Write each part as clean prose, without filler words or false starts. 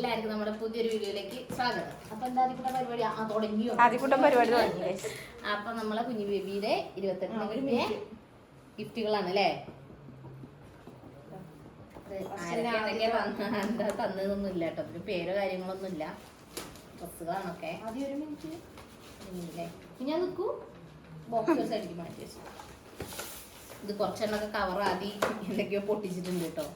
എല്ലാവർക്കും നമ്മുടെ പുതിയൊരു വീഡിയോയിലേക്ക് സ്വാഗതം. അപ്പൊ എന്താ പരിപാടി തുടങ്ങിയോ? തുടങ്ങി. അപ്പൊ നമ്മളെ കുഞ്ഞു ബേബിയുടെ 28 ഗിഫ്റ്റുകളാണ് അല്ലേ? എന്താ തന്നതൊന്നും ഇല്ല കേട്ടോ, അതിന് പേരോ കാര്യങ്ങളൊന്നും ഇല്ല, ഡ്രസ്സുകളാണൊക്കെ. ഞാൻ നിൽക്കൂ, ബോക്സ് സൈഡിലേക്ക് മാറ്റി വെച്ചു. ഇത് കുറച്ചെണ്ണൊക്കെ കവർ ആദ്യം എന്തൊക്കെയോ പൊട്ടിച്ചിട്ടുണ്ട് കേട്ടോ.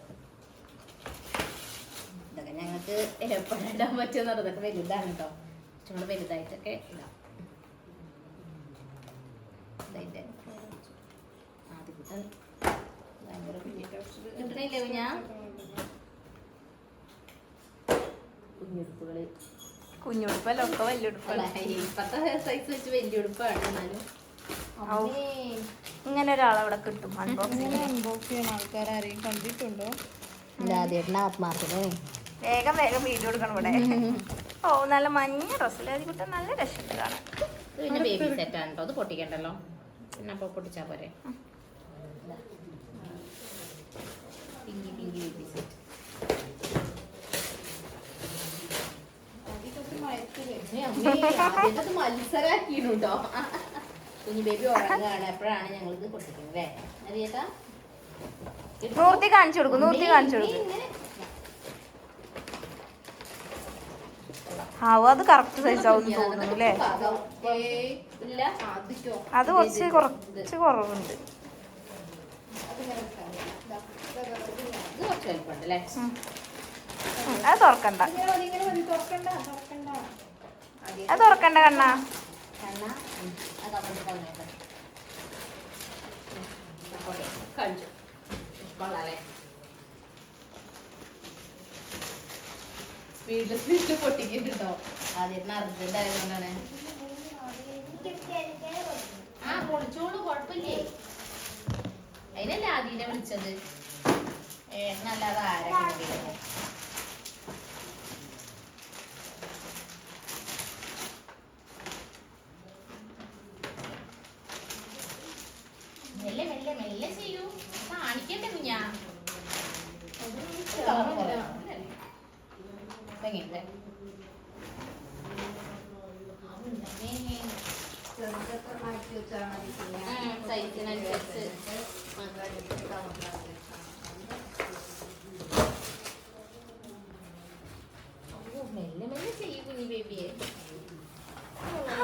ഇതൊക്കെ ഞങ്ങൾക്ക് എപ്പോഴും ഇടാൻ പറ്റുമെന്ന് പറഞ്ഞത്. ഇതൊക്കെ വലുതാണ് കേട്ടോ, കുറച്ചും കൂടെ വലുതായിട്ടൊക്കെ ഇടാം. കിട്ടണില്ലേ ഞാൻ കുഞ്ഞുടുപ്പുകള്, കുഞ്ഞുടുപ്പല്ല ഒക്കെ വലിയ ഉടുപ്പല്ല. ഇപ്പത്തെ സൈസ് വെച്ച് വലിയ ഉടുപ്പാണ്. എന്നാലും ഇങ്ങനെ ഒരാളവിടെ കിട്ടും. ആൾക്കാർ ആരെയും കണ്ടിട്ടുണ്ടോ? വേഗം വേഗം വീഡിയോ എടുക്കണം ഇവിടെ. ഓ നല്ല മഞ്ഞ ഡ്രസ്സിൽ അത് കിട്ടാൻ നല്ല രസമുണ്ട് കാണാൻ. പിന്നെ ബേബി സെറ്റ് ആണ് കേട്ടോ, അത് പൊട്ടിക്കണ്ടല്ലോ, പിന്നെ അപ്പൊ പൊട്ടിച്ചാ പോരെ. Pinky pinky baby set. മത്സരാക്കിയിരുന്നു കേട്ടോ. കുഞ്ഞു ബേബി ഉറങ്ങുകയാണ്, എപ്പോഴാണ് ഞങ്ങൾ ഇത് പൊട്ടിക്കുന്നത് അല്ലേ അറിയേട്ടാ? നൂർത്തി കാണിച്ചു കൊടുക്കും, നൂർത്തി കാണിച്ചു കൊടുക്കും. അത് കറക്റ്റ് സൈസ് ആവും തോന്നുന്നു അല്ലേ? അത് കുറച്ച് കുറവുണ്ട്. അത് തുറക്കണ്ട, അത് തുറക്കണ്ട കണ്ണാ. വീട്ടിൽ പൊട്ടിക്കിട്ടോ, ആദ്യം അർജന്റ് ആയതുകൊണ്ടാണ്. ആ പൊളിച്ചോളൂ, കുഴപ്പമില്ലേ. അതിനല്ലേ ആദ്യം വിളിച്ചത്, എന്നല്ലാതെ ആരൊക്കെ. മെല്ലെ മെല്ലെ മെല്ലെ ചെയ്യൂ, കാണിക്കണ്ടേ കുഞ്ഞാ. സൈസിനനുസരിച്ച് മെല്ലെ മെല്ലെ ചെയ്യൂ കുഞ്ഞി ബേബിയെ.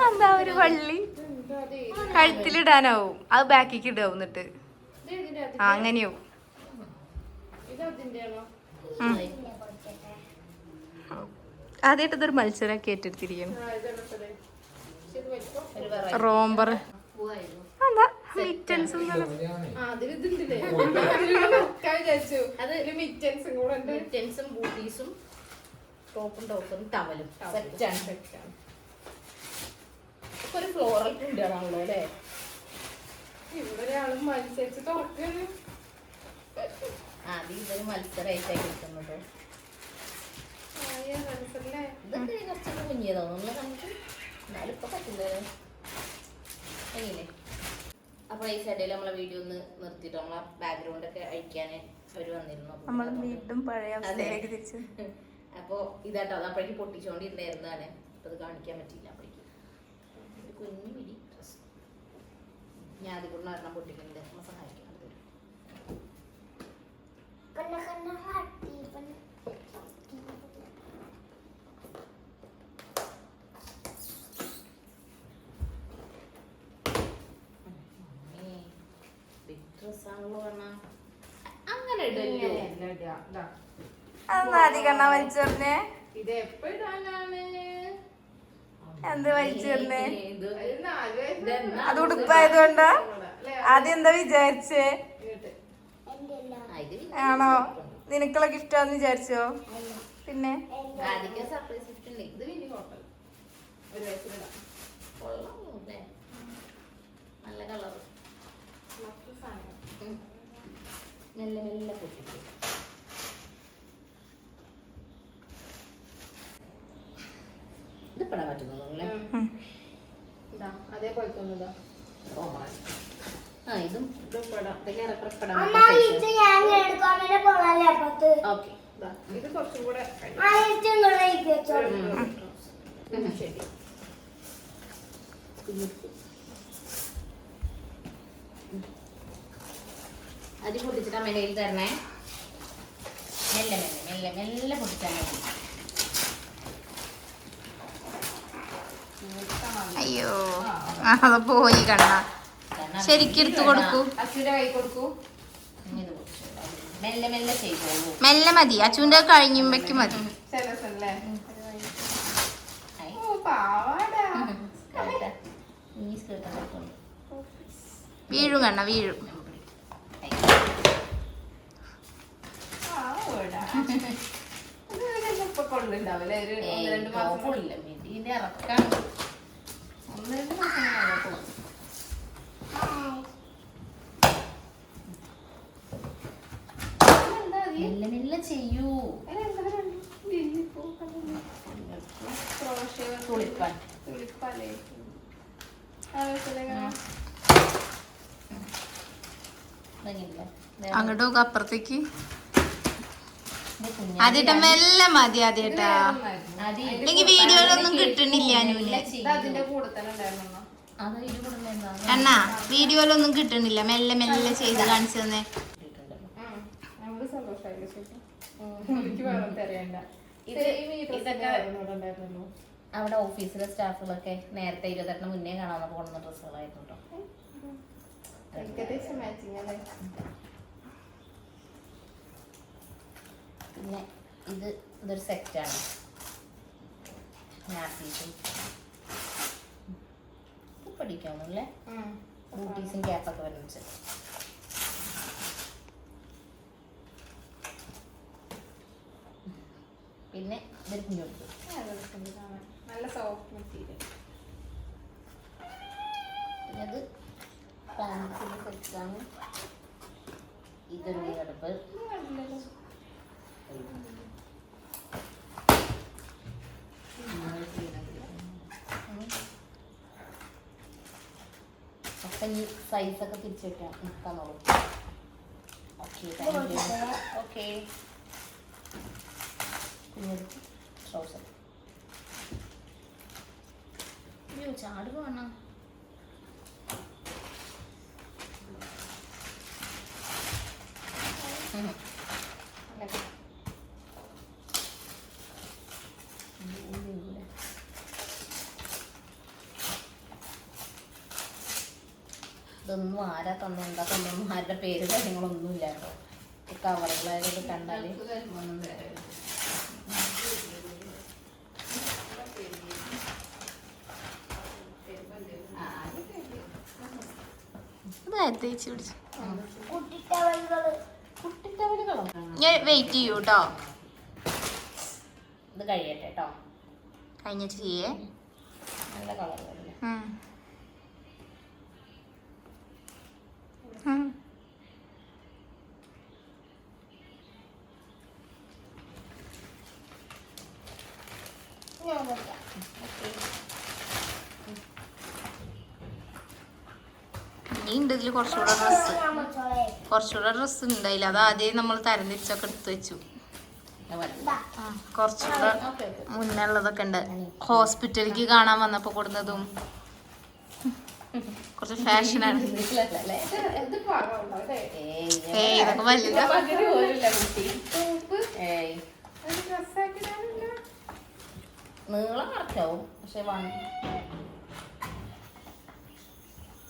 എന്താ ഒരു വള്ളി കഴുത്തിലിടാനാവും, അത് ബാക്കിക്ക് ഇടാവും. എന്നിട്ട് അങ്ങനെയാവും. ആദ്യമായിട്ട് ഇതൊരു മത്സരമൊക്കെ ഏറ്റെടുത്തിരിക്കുന്നു. റോംബർ എന്താ മിറ്റൻസും ബൂട്ടീസും ടോപ്പും ടവലും സെറ്റാണ്. ഒരു ഫ്ലോറൽ പ്രിന്റാണല്ലോ അല്ലേ? ഇവിടെ ആളും മത്സരിച്ച് തുറക്കാണ്. ആദ്യം ഇതൊരു മത്സരമായിട്ടാണ് കിട്ടുന്നത്. ഇതൊക്കെ കുറച്ചൊക്കെ കുഞ്ഞിയതാവും നമ്മളെ കണ്ടിട്ട്, എന്നാലും ഇപ്പൊ പറ്റില്ലേ. അപ്പോൾ ഈ സൈഡിൽ നമ്മളെ വീഡിയോ ഒന്ന് നിർത്തിയിട്ട് നമ്മളെ ബാക്ക്ഗ്രൗണ്ട് ഒക്കെ അഴിക്കാൻ അവർ വന്നിരുന്നു. അപ്പോൾ ഇതാട്ടോ, അത് അപ്പോഴേക്ക് പൊട്ടിച്ചോണ്ടിരുന്നായിരുന്നതാണ്. അപ്പോൾ അത് കാണിക്കാൻ പറ്റിയില്ല. അപ്പോഴേക്ക് ഒരു കുഞ്ഞു മിനി ഡ്രസ് ഞാൻ അതിൽ കൂടെ ഒരെണ്ണം പൊട്ടിക്കുന്നുണ്ട്. നമ്മളെ സഹായിക്കണം. അങ്ങനെ വലിച്ചെറിഞ്ഞേ. ഇത് എപ്പോഴാണ് എന്ത് വലിച്ചെറിഞ്ഞേ? അത് ഉടുപ്പായതുകൊണ്ടാ? ആദ്യം എന്താ വിചാരിച്ചേ? ആണോ, നിനക്കുള്ള ഗിഫ്റ്റാന്ന് വിചാരിച്ചോ? പിന്നെ നല്ല കളർ മെല്ലെ മെല്ലെ പൊട്ടിക്കും. ഇതിപ്പെടാൻ പറ്റുന്നു അതേപോലെ തോന്നുന്നതാ. ഇതും ഇതും പെടാം. ഇതൊക്കെ എടുക്കാൻ ഓക്കെ. ഇത് കുറച്ചും കൂടെ ശരി. അരി പൊട്ടിച്ചിട്ട് അമ്മേൻ്റെ കയ്യിൽ തരണേ. മെല്ലെ മെല്ലെ മെല്ലെ മെല്ലെ പൊട്ടിച്ചാൽ മതി. അയ്യോ അത് പോയി കണ്ണ. ശരിക്കും എടുത്തു കൊടുക്കൂ. അച്ഛൻ്റെ കൈ കൊടുക്കൂ. ഇത് പൊട്ടിച്ചു. മെല്ലെ മെല്ലെ ചെയ്തോളൂ. മെല്ലെ മതി, അച്ചുവിന്റെ കഴിയുമ്പേക്ക് മതി. സെലസല്ലേ? ആയി. ഓ പാവാടാ. ഈ സ്കേർട്ട് വീഴും കണ്ണ, വീഴും. പാവാടാ. ഇത് ഇപ്പൊ കൊള്ളുണ്ടാവില്ലേ? ഒരു 1-2 മാസം കുഴപ്പമില്ല. ഇതിന്റെ ഇറക്കാണ് 1-2 മാസം. മെല്ലെ മെല്ലെ ചെയ്യൂ. തുളിപ്പാൻ അങ്ങോട്ടും നോക്ക്, അപ്പുറത്തേക്ക്. ആദ്യട്ടാ മെല്ലെ മതി. ആദ്യട്ടാ അല്ലെങ്കിൽ വീഡിയോയിലൊന്നും കിട്ടണില്ല അനുവിന്. അതിന്റെ കൂടെ തന്നെ ഉണ്ടായിരുന്നു. അണ്ണാ വീഡിയോയിലൊന്നും കിട്ടണില്ല. മെല്ലെ മെല്ലെ ചെയ്ത് കാണിച്ചു തന്നെ. നമുക്ക് സന്തോഷമായില്ലേ ചേച്ചി? എനിക്ക് വേറെ തരേണ്ട. അവിടെ ഓഫീസിലെ സ്റ്റാഫുകളൊക്കെ നേരത്തെ 28 മുന്നേ കാണാൻ പോകുന്ന ഡ്രസ്സുകളായിരുന്നു കേട്ടോ. ഏകദേശം മാച്ചിങ് അല്ലേ? പിന്നെ ഇതൊരു സെറ്റാണ്. നാപ്പീസും പഠിക്കാമല്ലേ. ബൂട്ടീസും ക്യാപ്പൊക്കെ വരുന്നത്. പിന്നെ ഇതൊരു കുഞ്ഞുടുപ്പ്. നല്ല സോഫ്റ്റ് മെറ്റീരിയൽ. പിന്നെ അത് പാൻസിൻ്റെ സെറ്റാണ്. ഇതൊരു കടുപ്പ്. അപ്പം ഈ സൈസൊക്കെ തിരിച്ചു വെക്കാം. തന്നോളൂ. Okay thank you. ഓക്കെ കുഞ്ഞെടുത്ത് ട്രൗസർ. അയ്യോ ചാടുക വേണം. ഇതൊന്നും ആരാ തന്നു, എന്താ തന്നൊന്നും ആരുടെ പേര് കാര്യങ്ങളൊന്നും ഇല്ല കേട്ടോ. കവറുകളായത് കണ്ടാൽ കുട്ടിട്ടവലുകളോ? ഞാൻ വെയിറ്റ് ചെയ്യൂ കേട്ടോ. ഇത് കഴിയട്ടെ കേട്ടോ. കഴിഞ്ഞിട്ട് ചെയ്യേ. നല്ല കളറുകളല്ലേ. ഇനി ഉണ്ട് ഇതിൽ കുറച്ചുകൂടെ ഡ്രസ്സ് ഉണ്ടായില്ല. അത് ആദ്യം നമ്മൾ തരംതിരിച്ചൊക്കെ എടുത്തു വെച്ചു. കുറച്ചുകൂടെ മുന്നുള്ളതൊക്കെ ഉണ്ട്. ഹോസ്പിറ്റലിലേക്ക് കാണാൻ വന്നപ്പോ കൊടുന്നതും കുറച്ച് ഫാഷനാണ്. ഇതൊക്കെ വലുതാ. നീളം കറക്റ്റാവും. പക്ഷെ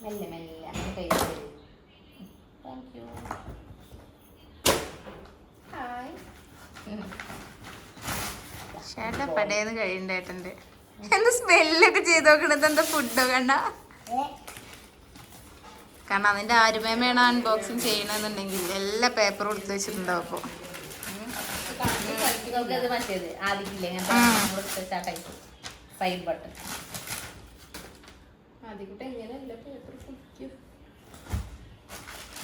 മെല്ലെ മെല്ലെ അങ്ങനെ കൈ തരും. Thank you. ചേട്ടാ പടേന്ന് കഴിയണ്ടേട്ടൻ്റെ എന്താ സ്മെല്ലൊക്കെ ചെയ്ത് നോക്കണത്? എന്താ ഫുഡോ കണ്ട? കാരണം അതിന്റെ ആരുമേമയാണ് അൺബോക്സിങ് ചെയ്യണമെന്നുണ്ടെങ്കിൽ എല്ലാ പേപ്പറും എടുത്ത് വെച്ചിട്ടുണ്ടാവും. അപ്പോൾ മറ്റേത് ആദ്യമില്ലേ ടൈപ്പ് സൈഡ് ബട്ടൺ. ആദ്യക്കുട്ടി എങ്ങനെയല്ല പേപ്പർ കുടിക്കും.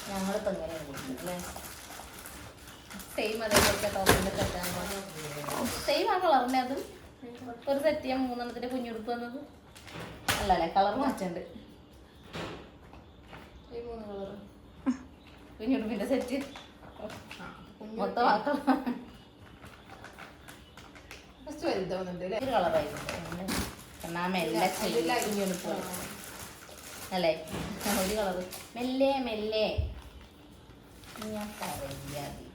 ഞങ്ങളിപ്പോൾ എങ്ങനെയാണ് കുടിക്കുന്നത്? സെയിം അതേപോലത്തെ ടോപ്പിൻ്റെ സെറ്റാണ്. സെയിം ആ കളറിൻ്റെ അതും ഒരു സെറ്റ് ചെയ്യാൻ 3 കുഞ്ഞുടുപ്പ് വന്നത് അല്ലല്ലേ? കളർ മാറ്റുണ്ട്. ഈ 3 കളർ കുഞ്ഞുടുപ്പിൻ്റെ സെറ്റ് മൊത്തം ആക്കണം. കുറച്ച് വലുതാവുന്നുണ്ട് അല്ലേ? ഒരു കളറായിരുന്നു എന്നാ മെല്ലെ ചെയ്യും അല്ലേ ഒരു കളറ് മെല്ലെ മെല്ലെ ഞാൻ പറയാതെ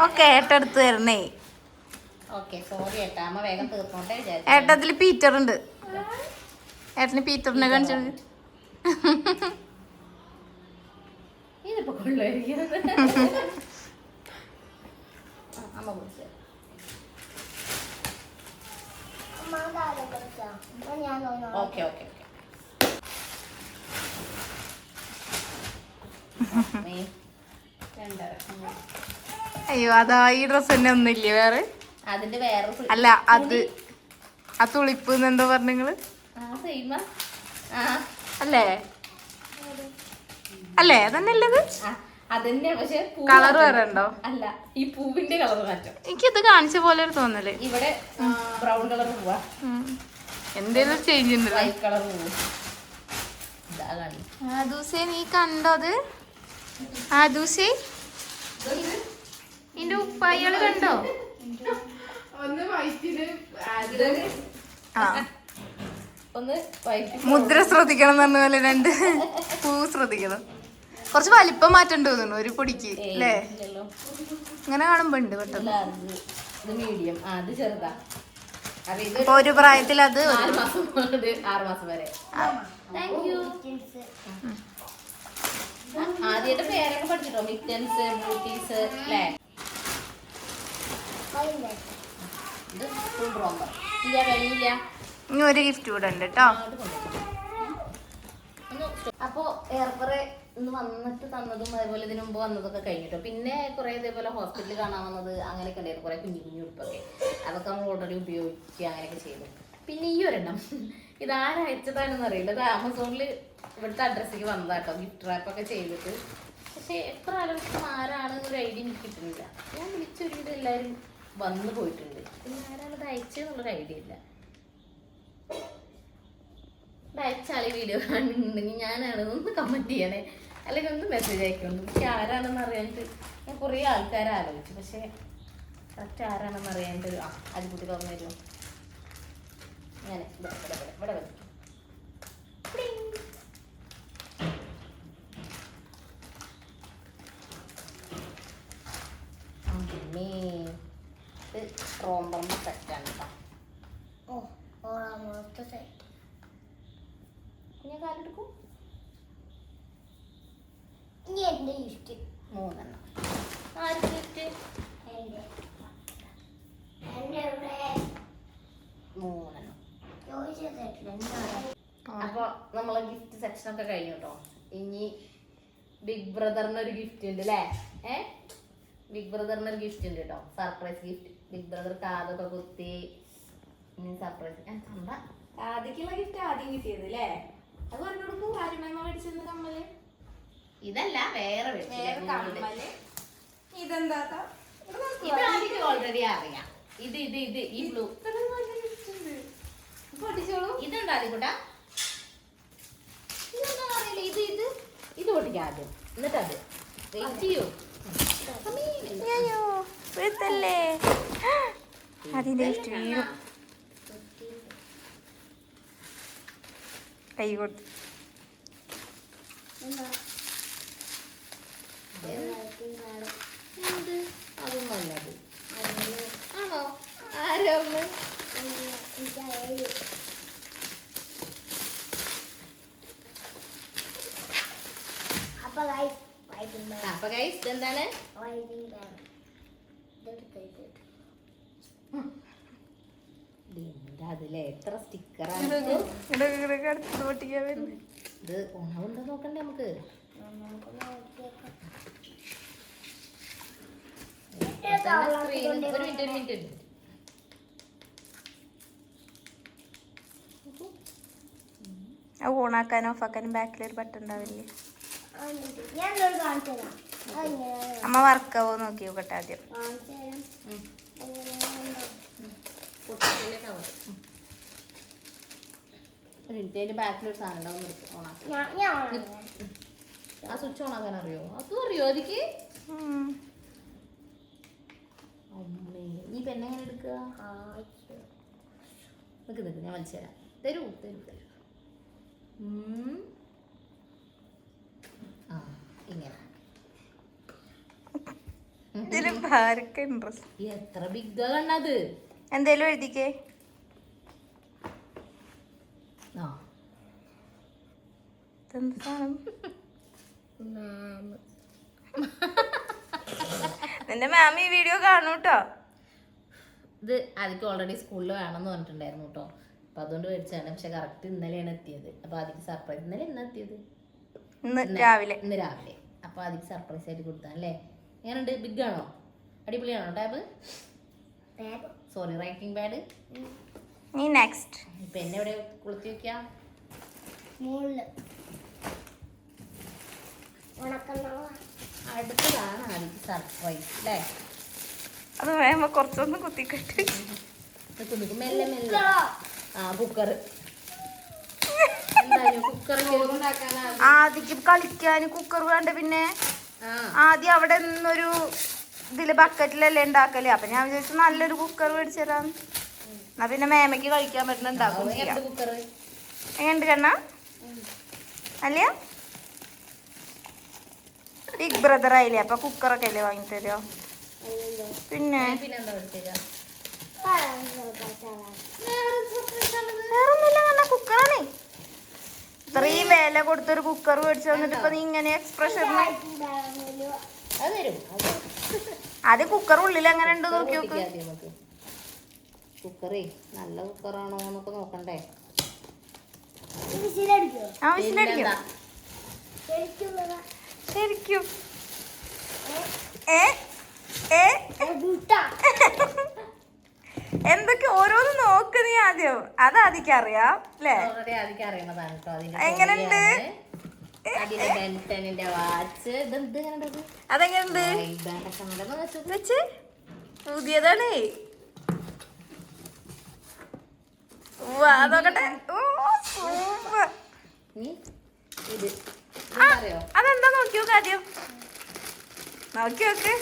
ഓക്കെ ഏട്ടടുത്ത് തരണേ. ഓക്കെ സോറി ഏട്ടാ അമ്മ വേഗം തീർന്നോട്ടെ വിചാരിച്ചു. ഏട്ടത്തില് പീറ്റർ ഉണ്ട്. ഏട്ടന് പീറ്ററിനെ കാണിച്ചത് ഇതിപ്പോ കൊള്ളായിരിക്കും. അമ്മ കുടിച്ചു ഓക്കെ ഓക്കെ ഓക്കെ അയ്യോ അതാ ഈ ഡ്രസ് തന്നെ ഒന്നുമില്ലേ വേറെ? അതിന്റെ വേറെ അല്ല അത് ആ തുളിപ്പ് എന്തോ പറഞ്ഞു നിങ്ങള് അല്ലേ? അല്ലേ അതന്നെ അല്ലത് അതന്നെ. പക്ഷെ കളർ വേറെ ഉണ്ടോ? അല്ല ഈ പൂവിന്റെ കളർ മാറ്റം. എനിക്കിത് കാണിച്ച പോലെ ഒരു തോന്നല്. ഇവിടെ ബ്രൗൺ കളർ പൂവാ, എന്തേലും ചേഞ്ച് ഉണ്ട്. വൈറ്റ് കളർ പൂവ്. ദൂസേ നീ കണ്ടോ അത്? ആ ദൂസേ നിന്റെ ഉപ്പായികള് കണ്ടോ? ഒന്ന് വൈറ്റില് ആ ഒന്ന് വൈറ്റ് മുദ്ര ശ്രദ്ധിക്കണം എന്ന് പറഞ്ഞ പോലെ രണ്ട് പൂ ശ്രദ്ധിക്കണം. കുറച്ച് വലിപ്പം മാറ്റം തോന്നുന്നു ഒരു പൊടിക്ക് അല്ലേ? ഇങ്ങനെ കാണുമ്പോ ഉണ്ട് പെട്ടെന്ന്. ഇത് മീഡിയം, അത് ചെറുതാ. അപ്പൊ ഒരു പ്രായത്തിൽ അത് 6 മാസം വരെ. ആദ്യമായിട്ട് പേരൊക്കെ പഠിച്ചിട്ടോ, മിറ്റൻസ് ബ്യൂട്ടീസ് അല്ലേ? ഇത് ഫുൾ റോംബർ ഇല്ല കഴിയില്ല. ഇനി ഒരു ഗിഫ്റ്റ് കൂടെ ഉണ്ട് കേട്ടോ. അപ്പൊ ഏറെക്കുറെ ഇന്ന് വന്നിട്ട് തന്നതും അതേപോലെ ഇതിനു മുമ്പ് വന്നതൊക്കെ കഴിഞ്ഞിട്ടോ. പിന്നെ കുറെ ഇതേപോലെ ഹോസ്പിറ്റലിൽ കാണാൻ വന്നത് അങ്ങനെയൊക്കെ ഉണ്ടായിരുന്നു, കുറെ കുഞ്ഞു കുഞ്ഞു ഉടുപ്പൊക്കെ. അതൊക്കെ നമ്മൾ ഓൾറെഡി ഉപയോഗിക്കുക അങ്ങനെയൊക്കെ ചെയ്തു. പിന്നെ ഈ ഒരെണ്ണം ഇതാരയച്ചതാണെന്ന് അറിയില്ല. ഇത് ആമസോണിൽ ഇവിടുത്തെ അഡ്രസ്സിലേക്ക് വന്നതാട്ടോ, ഗിഫ്റ്റ് റാപ്പൊക്കെ ചെയ്തിട്ട്. പക്ഷെ എത്ര ആലോചിച്ചും ആരാണ് ഒരു ഐഡിയ എനിക്ക് കിട്ടുന്നില്ല. ഞാൻ വിളിച്ചൊരുവിധം എല്ലാവരും വന്നു പോയിട്ടുണ്ട്. പിന്നെ ആരാണ് ഇത് അയച്ചതെന്നുള്ളൊരു ഐഡിയ ഇല്ല. അയച്ചാൽ ഈ വീഡിയോ കാണുന്നുണ്ടെങ്കിൽ ഞാനാണ് ഒന്ന് കമൻറ്റ് ചെയ്യണേ, അല്ലെങ്കിൽ ഒന്ന് മെസ്സേജ് അയക്കുന്നുണ്ട്. പക്ഷെ ആരാണെന്ന് അറിയാനിട്ട് ഞാൻ കുറേ ആൾക്കാരെ ആലോചിച്ചു, പക്ഷേ കറക്റ്റ് ആരാണെന്ന് അറിയാനിട്ട് അടിപൊളി തുറന്നു തരുമോ? അങ്ങനെ ഇവിടെ വരും. ഇത് റോംബറിൻ്റെ സെറ്റാണ് കേട്ടോ. ഞാൻ കാലെടുക്കും. 3 ആർക്ക് ഗിഫ്റ്റ്? 3 അപ്പൊ നമ്മളെ ഗിഫ്റ്റ് സെക്ഷൻ ഒക്കെ കഴിഞ്ഞു കേട്ടോ. ഇനി ബിഗ് ബ്രദറിനൊരു ഗിഫ്റ്റ് ഉണ്ട് അല്ലേ? ബിഗ് ബ്രദറിനൊരു ഗിഫ്റ്റ് ഉണ്ട് കേട്ടോ, സർപ്രൈസ് ഗിഫ്റ്റ്. ബിഗ് ബ്രദർ കാതൊക്കെ കുത്തി സർപ്രൈസ്. ആദ്യക്കുള്ള ഗിഫ്റ്റ് ആദ്യം കിട്ടിയത് അല്ലേ? അത് പറഞ്ഞോടുക്കും കാര്യമോ മേടിച്ചിരുന്ന കമ്മല്. ഇതല്ല വേറെ ഇതെന്താ? ഇത് ആദ്യം ഓൾറെഡി അറിയാം. ഇത് ഈ ബ്ലൂ ഇതുണ്ട് ആദ്യം കൂട്ടാ. ഇതൊന്നും അറിയില്ല. ഇത് പൊട്ടിക്കാം ആദ്യം, എന്നിട്ട് അത് വെയിറ്റ് ചെയ്യൂ. അതിന്റെ ഗിഫ്റ്റ് വീഴും. കൈ കൊടുത്തു. അതും നല്ലത് ആണോ? ആരാണ്? അപ്പൊ ഗൈസ് ഇതെന്താണ്? അതിലെ എത്ര സ്റ്റിക്കറാണ് ഇത്. ഓണമുണ്ടോ നോക്കണ്ടേ നമുക്ക്? ഒരു മിനിറ്റ് ഓണാക്കാനും ഓഫാക്കാനും ബാക്കിൽ ഒരു ബട്ടൺ ഉണ്ടാവില്ലേ? അമ്മ വർക്കാവോ നോക്കി നോക്കട്ടെ ആദ്യം. മിനിറ്റ് അതിന്റെ ബാക്കിലൊരു സാധനം ഉണ്ടാവും ഓണാക്കി. ആ സ്വിച്ച് ഓൺ ആക്കാൻ അറിയോ? അതും അറിയോ അതിക്ക്? അമ്മേ നീ പെണ്ണ് എങ്ങനെ എടുക്കുക? നിക്ക് ഞാൻ വലിച്ചു തരാം. തരൂ. ആ ഇങ്ങനെ. എത്ര ബിഗ് കണ്ണത്. എന്തേലും എഴുതിക്കേ. ആ നിന്റെ മാം ഈ വീഡിയോ കാണൂട്ടോ. ഇത് ആദ്യം ഓൾറെഡി സ്കൂളിൽ വേണമെന്ന് പറഞ്ഞിട്ടുണ്ടായിരുന്നു കേട്ടോ. അപ്പൊ അതുകൊണ്ട് മേടിച്ചാണ്. പക്ഷെ കറക്റ്റ് ഇന്നലെയാണ് എത്തിയത്. അപ്പൊ ആദ്യം സർപ്രൈസ് ഇന്ന് എത്തിയത് ഇന്ന് രാവിലെ. അപ്പൊ ആദ്യം സർപ്രൈസ് ആയിട്ട് കൊടുത്താ അല്ലേ? എങ്ങനെയുണ്ട്? ബിഗ് ആണോ? അടിപൊളിയാണോ ടാബ്? Sorry writing pad. നീ നെക്സ്റ്റ്. ഇപ്പൊ എന്നെ എവിടെ കുളത്തി വെക്കാം? അടുത്തതാണ് ആദ്യം സർപ്രൈസ് അല്ലേ? അത് വേമ്പോ കുറച്ചൊന്ന് കുത്തിക്കെട്ട്. മെല്ലെ ആ കുക്കർ. എന്തായാലും കുക്കർ ആദ്യം കളിക്കാന് കുക്കർ വേണ്ട. പിന്നെ ആദ്യം അവിടെ നിന്നൊരു ഇതില് ബക്കറ്റിലല്ലേ ഉണ്ടാക്കല്. അപ്പൊ ഞാൻ വിചാരിച്ചു നല്ലൊരു കുക്കർ മേടിച്ചു തരാം. എന്നാ പിന്നെ മേമയ്ക്ക് കഴിക്കാൻ പറ്റുന്ന ഉണ്ടാക്കും ചെയ്യാം. എങ്ങനെയുണ്ട് കണ്ണാ? അല്ല ബിഗ് ബ്രദർ ആയില്ലേ, അപ്പൊ കുക്കറൊക്കെ അല്ലേ വാങ്ങി തരുമോ? പിന്നെ വേറൊന്നുമില്ല കണ്ണാ, കുക്കറാണേ. ഇത്രയും വില കൊടുത്തൊരു കുക്കർ മേടിച്ചു വന്നിട്ട് ഇപ്പൊ നീ ഇങ്ങനെ എക്സ്പ്രഷൻ. അത് കുക്കർ ഉള്ളിൽ എങ്ങനെ ഉണ്ട് നോക്കി നോക്ക്. കുക്കറേ നല്ല കുക്കറാണോ എന്നൊക്കെ നോക്കണ്ടേ? ആ വിസിലടിക്കും ശരിക്കും. എന്തൊക്കെ ഓരോന്ന് നോക്ക് നീ ആദ്യം. അതാദ്യം അറിയാം അല്ലേ? എങ്ങനെയുണ്ട്? അതെങ്ങനെയുണ്ട്? വെച്ച് പുതിയതാണേ. അതൊക്കെ അതെന്താ നോക്കി നോക്ക് ആദ്യം. നോക്കി നോക്ക്.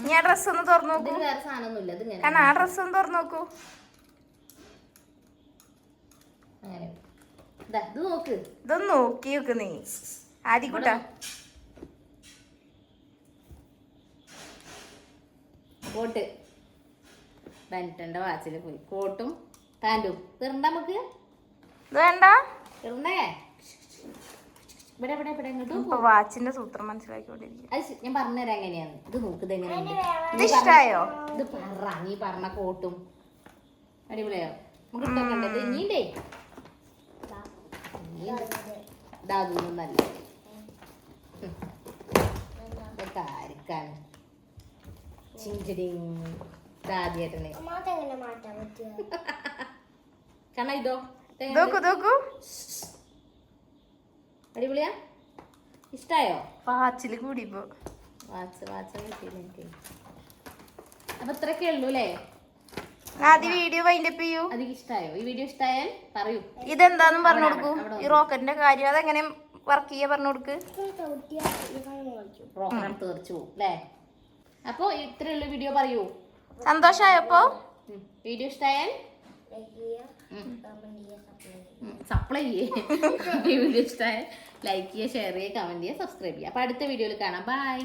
ഞാൻ ഡ്രസ് ഒന്ന് തുറന്നു നോക്കൂ. കാരണം ആ ഡ്രസ് ഒന്ന് തുറന്നു നോക്കൂ. ഇതൊന്ന് നോക്കി നോക്ക് നീ ആദ്യക്കൂട്ടാ. കോട്ട് ബെൻറ്റന്റെ വാച്ചിൽ പോയി. കോട്ടും പാൻറ്റും തീർണ്ട നമുക്ക്. ഇത് വേണ്ട. തീർന്നേ. ഇവിടെ ഇവിടെ ഇവിടെ ഇങ്ങോട്ട് വാച്ചിന്റെ സൂത്രം മനസ്സിലാക്കിക്കൊണ്ടിരിക്കും. അത് ഞാൻ പറഞ്ഞുതരാം എങ്ങനെയാന്ന്. ഇത് നോക്ക്. ഇതെങ്ങനെയുണ്ട്? ഇത് ഇഷ്ടായോ? ഇത് നീ പറഞ്ഞ കോട്ടും അടിപൊളിയോ? നമുക്ക് ഇട്ടൊക്കെ ഇത് ഇനിണ്ടേ ഇതൊന്നും നല്ല ഇതൊക്കെ ആർക്കാണ് ചിഞ്ചിടിങ് കണ്ണ ഇതോ അടിപൊളിയാ? ഇഷ്ടായോ? വാച്ചില് കൂടി ഇപ്പൊ വാച്ച് കിട്ടിയില്ല എനിക്ക്. അപ്പൊ ഇത്രയൊക്കെ ഉള്ളൂ അല്ലേ? ആദ്യം വീഡിയോ വൈൻഡപ്പ് ചെയ്യൂ. അതിക്ക് ഇഷ്ടായോ? ഈ വീഡിയോ ഇഷ്ടായാൽ പറയൂ. ഇതെന്താന്നും പറഞ്ഞു കൊടുക്കൂ. ഈ റോക്കറ്റിന്റെ കാര്യം അതെങ്ങനെ വർക്ക് ചെയ്യാ പറഞ്ഞു കൊടുക്ക്. പ്രോഗ്രാം തീർച്ചു പോകും അല്ലേ? അപ്പൊ ഇത്രയുള്ള വീഡിയോ പറയൂ. സന്തോഷായപ്പോ? വീഡിയോ ഇഷ്ടായാൽ സപ്ലൈ ചെയ്യേ. വീഡിയോ ഇഷ്ടമായ ലൈക്ക് ചെയ്യുക, ഷെയർ ചെയ്യുക, കമന്റ് ചെയ്യുക, സബ്സ്ക്രൈബ് ചെയ്യുക. അപ്പൊ അടുത്ത വീഡിയോയിൽ കാണാം. ബൈ.